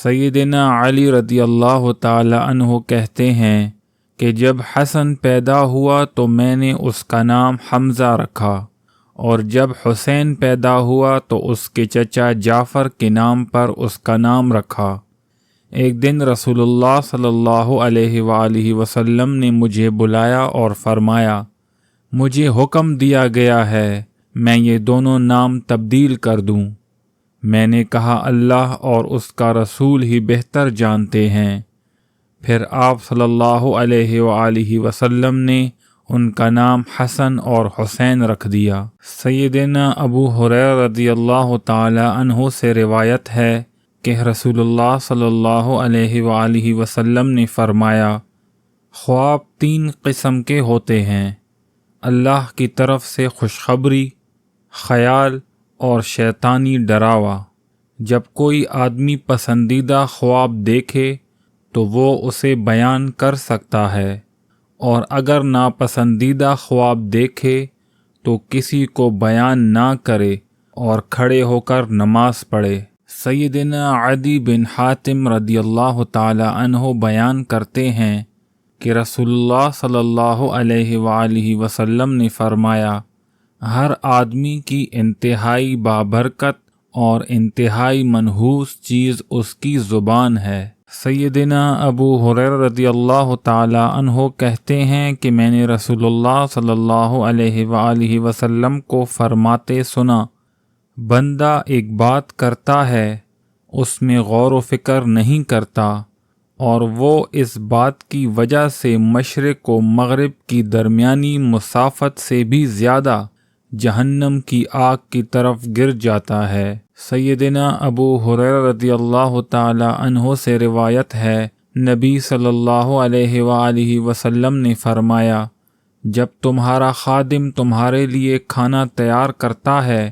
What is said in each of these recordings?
سیدنا علی رضی اللہ تعالی عنہ کہتے ہیں کہ جب حسن پیدا ہوا تو میں نے اس کا نام حمزہ رکھا، اور جب حسین پیدا ہوا تو اس کے چچا جعفر کے نام پر اس کا نام رکھا۔ ایک دن رسول اللہ صلی اللہ علیہ وآلہ وسلم نے مجھے بلایا اور فرمایا، مجھے حکم دیا گیا ہے میں یہ دونوں نام تبدیل کر دوں۔ میں نے کہا اللہ اور اس کا رسول ہی بہتر جانتے ہیں۔ پھر آپ صلی اللہ علیہ وآلہ وسلم نے ان کا نام حسن اور حسین رکھ دیا۔ سیدنا ابو ہریرہ رضی اللہ تعالی عنہ سے روایت ہے کہ رسول اللہ صلی اللہ علیہ وآلہ وسلم نے فرمایا، خواب 3 قسم کے ہوتے ہیں: اللہ کی طرف سے خوشخبری، خیال اور شیطانی ڈراوا۔ جب کوئی آدمی پسندیدہ خواب دیکھے تو وہ اسے بیان کر سکتا ہے، اور اگر ناپسندیدہ خواب دیکھے تو کسی کو بیان نہ کرے اور کھڑے ہو کر نماز پڑھے۔ سیدنا عدی بن حاتم رضی اللہ تعالی عنہ بیان کرتے ہیں کہ رسول اللہ صلی اللہ علیہ وآلہ وسلم نے فرمایا، ہر آدمی کی انتہائی بابرکت اور انتہائی منحوس چیز اس کی زبان ہے۔ سیدنا ابو ہریرہ رضی اللہ تعالی عنہ کہتے ہیں کہ میں نے رسول اللہ صلی اللہ علیہ وآلہ وسلم کو فرماتے سنا، بندہ ایک بات کرتا ہے، اس میں غور و فکر نہیں کرتا، اور وہ اس بات کی وجہ سے مشرق و مغرب کی درمیانی مسافت سے بھی زیادہ جہنم کی آگ کی طرف گر جاتا ہے۔ سیدنا ابو ہریرہ رضی اللہ تعالی عنہ سے روایت ہے، نبی صلی اللہ علیہ وآلہ وسلم نے فرمایا، جب تمہارا خادم تمہارے لیے کھانا تیار کرتا ہے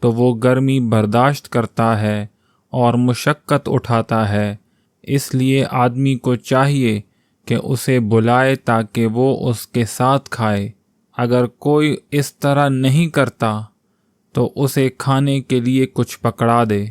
تو وہ گرمی برداشت کرتا ہے اور مشقت اٹھاتا ہے، اس لیے آدمی کو چاہیے کہ اسے بلائے تاکہ وہ اس کے ساتھ کھائے۔ اگر کوئی اس طرح نہیں کرتا تو اسے کھانے کے لیے کچھ پکڑا دے۔